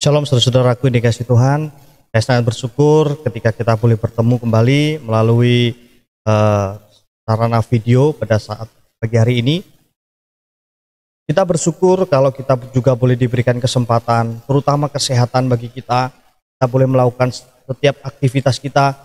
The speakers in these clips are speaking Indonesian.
Shalom saudara-saudaraku yang dikasihi Tuhan. Saya sangat bersyukur ketika kita boleh bertemu kembali melalui sarana video pada saat pagi hari ini. Kita bersyukur kalau kita juga boleh diberikan kesempatan, terutama kesehatan bagi kita. Kita boleh melakukan setiap aktivitas kita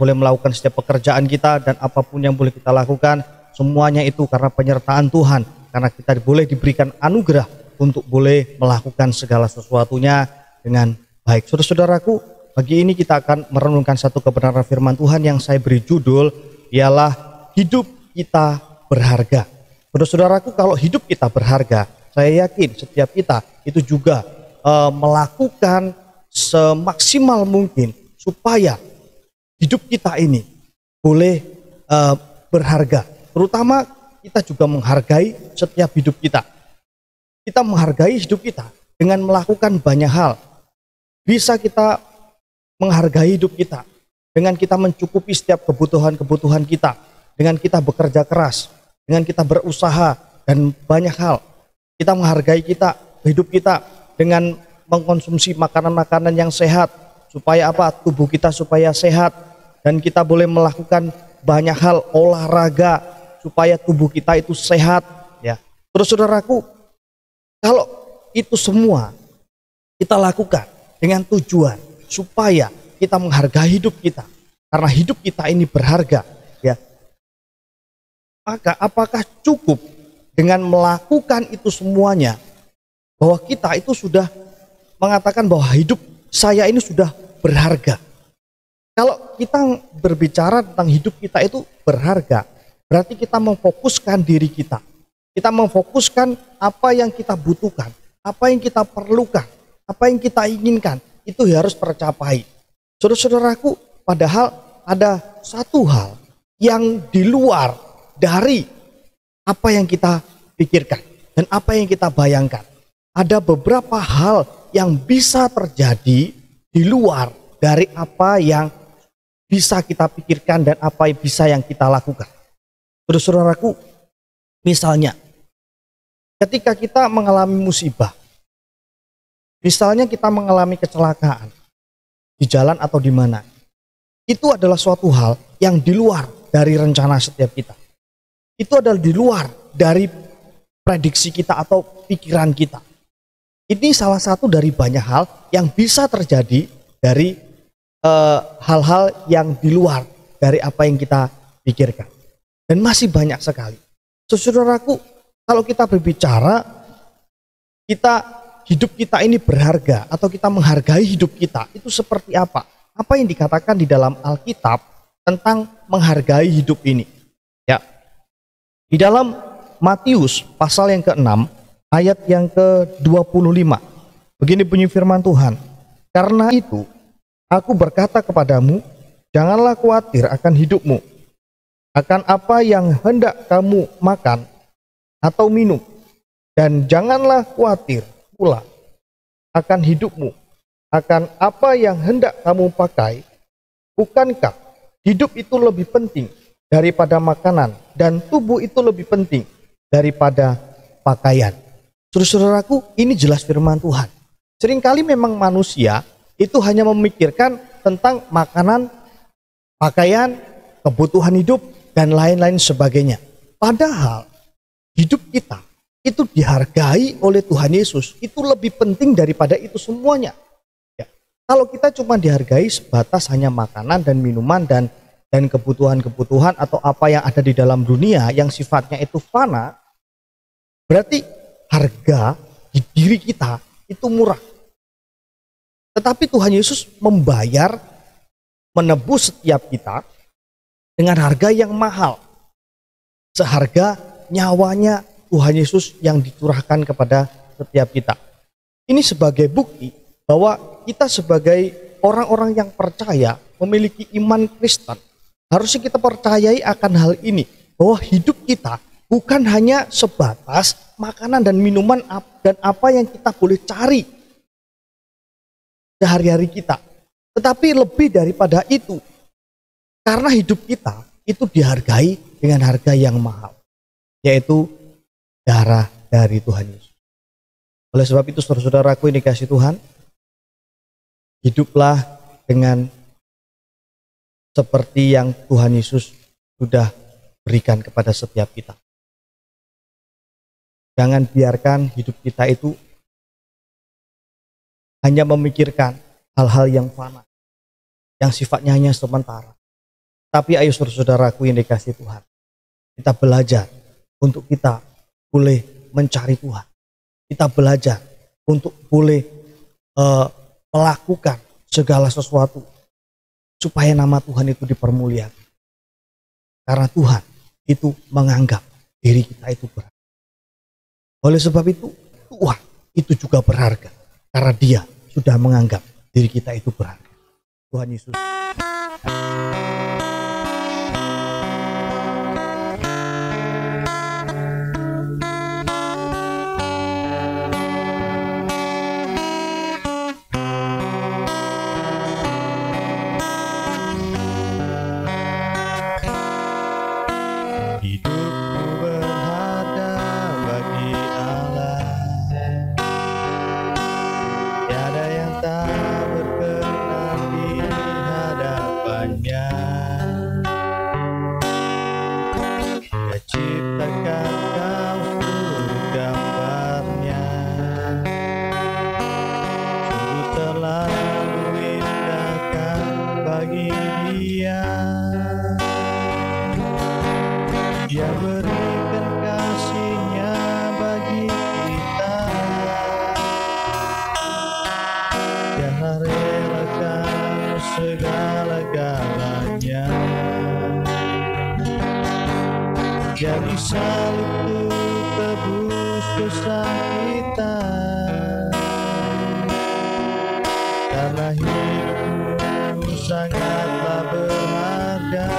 boleh melakukan setiap pekerjaan kita, dan apapun yang boleh kita lakukan, semuanya itu karena penyertaan Tuhan. Karena kita boleh diberikan anugerah untuk boleh melakukan segala sesuatunya dengan baik. Saudara-saudaraku, pagi ini kita akan merenungkan satu kebenaran firman Tuhan yang saya beri judul ialah hidup kita berharga. Saudara-saudaraku, kalau hidup kita berharga, saya yakin setiap kita itu juga melakukan semaksimal mungkin supaya hidup kita ini boleh berharga. Terutama kita juga menghargai setiap hidup kita. Kita menghargai hidup kita dengan melakukan banyak hal. Bisa kita menghargai hidup kita dengan kita mencukupi setiap kebutuhan-kebutuhan kita, dengan kita bekerja keras, dengan kita berusaha dan banyak hal. Kita menghargai hidup kita dengan mengkonsumsi makanan-makanan yang sehat supaya apa? Tubuh kita supaya sehat, dan kita boleh melakukan banyak hal olahraga supaya tubuh kita itu sehat, ya. Terus saudaraku, kalau itu semua kita lakukan dengan tujuan supaya kita menghargai hidup kita, karena hidup kita ini berharga, ya. Maka apakah cukup dengan melakukan itu semuanya bahwa kita itu sudah mengatakan bahwa hidup saya ini sudah berharga? Kalau kita berbicara tentang hidup kita itu berharga, berarti kita memfokuskan diri kita. Kita memfokuskan apa yang kita butuhkan, apa yang kita perlukan, apa yang kita inginkan, itu harus tercapai. Saudara-saudaraku, padahal ada satu hal yang di luar dari apa yang kita pikirkan dan apa yang kita bayangkan. Ada beberapa hal yang bisa terjadi di luar dari apa yang bisa kita pikirkan dan apa yang bisa yang kita lakukan. Saudara-saudaraku, misalnya ketika kita mengalami musibah, misalnya kita mengalami kecelakaan di jalan atau di mana, itu adalah suatu hal yang di luar dari rencana setiap kita. Itu adalah di luar dari prediksi kita atau pikiran kita. Ini salah satu dari banyak hal yang bisa terjadi dari hal-hal yang di luar dari apa yang kita pikirkan. Dan masih banyak sekali. Saudaraku, kalau kita berbicara hidup kita ini berharga atau kita menghargai hidup kita, itu seperti apa? Apa yang dikatakan di dalam Alkitab tentang menghargai hidup ini? Ya. Di dalam Matius pasal yang ke-6 ayat yang ke-25. Begini bunyi firman Tuhan. Karena itu aku berkata kepadamu, janganlah khawatir akan hidupmu, akan apa yang hendak kamu makan atau minum, dan janganlah khawatir pula akan hidupmu, akan apa yang hendak kamu pakai. Bukankah hidup itu lebih penting daripada makanan, dan tubuh itu lebih penting daripada pakaian? Saudaraku, ini jelas firman Tuhan. Seringkali memang manusia itu hanya memikirkan tentang makanan, pakaian, kebutuhan hidup, dan lain-lain sebagainya. Padahal hidup kita itu dihargai oleh Tuhan Yesus. Itu lebih penting daripada itu semuanya. Ya. Kalau kita cuma dihargai sebatas hanya makanan dan minuman dan kebutuhan-kebutuhan atau apa yang ada di dalam dunia yang sifatnya itu fana, berarti harga di diri kita itu murah. Tetapi Tuhan Yesus membayar, menebus setiap kita dengan harga yang mahal. Seharga nyawanya Tuhan Yesus yang dicurahkan kepada setiap kita. Ini sebagai bukti bahwa kita sebagai orang-orang yang percaya, memiliki iman Kristen, harusnya kita percayai akan hal ini. Bahwa hidup kita bukan hanya sebatas makanan dan minuman dan apa yang kita boleh cari sehari-hari kita. Tetapi lebih daripada itu, karena hidup kita itu dihargai dengan harga yang mahal, yaitu darah dari Tuhan Yesus. Oleh sebab itu saudara-saudaraku yang dikasihi Tuhan, hiduplah dengan seperti yang Tuhan Yesus sudah berikan kepada setiap kita. Jangan biarkan hidup kita itu hanya memikirkan hal-hal yang fana, yang sifatnya hanya sementara. Tapi ayo saudaraku yang dikasihi Tuhan, kita belajar untuk kita boleh mencari Tuhan. Kita belajar untuk boleh melakukan segala sesuatu supaya nama Tuhan itu dipermuliakan. Karena Tuhan itu menganggap diri kita itu berharga. Oleh sebab itu, Tuhan itu juga berharga. Karena Dia sudah menganggap diri kita itu berharga. Tuhan Yesus. Hidupku berharga bagi Allah. Tiada yang tak berkenan di hadapannya. Dia ciptakan kau seluruh gambarnya. Sungguh terlalu indahkan bagi Dia. Dia berikan kasih-Nya bagi kita. Dia relakan segala-galanya. Dia disalib untuk tebus dosa kita. Karena hidupmu sangatlah berharga.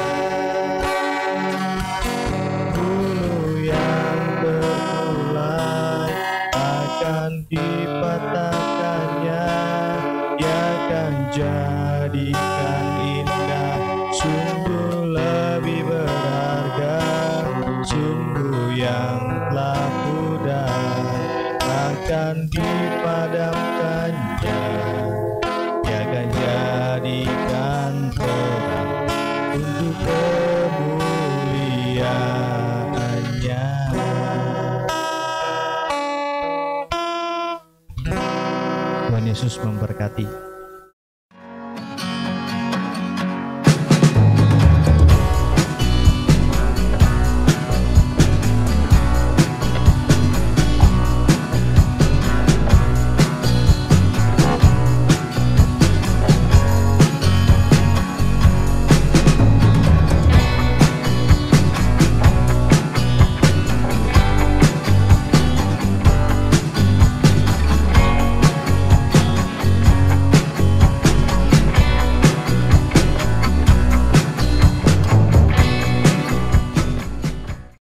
Dipatahkannya, Dia akan jadikan indah. Sungguh lebih berharga, sungguh yang telah pudar akan dipadamkannya. Dia akan jadikan terang untuk kemuliaan-Nya. Tuhan Yesus memberkati.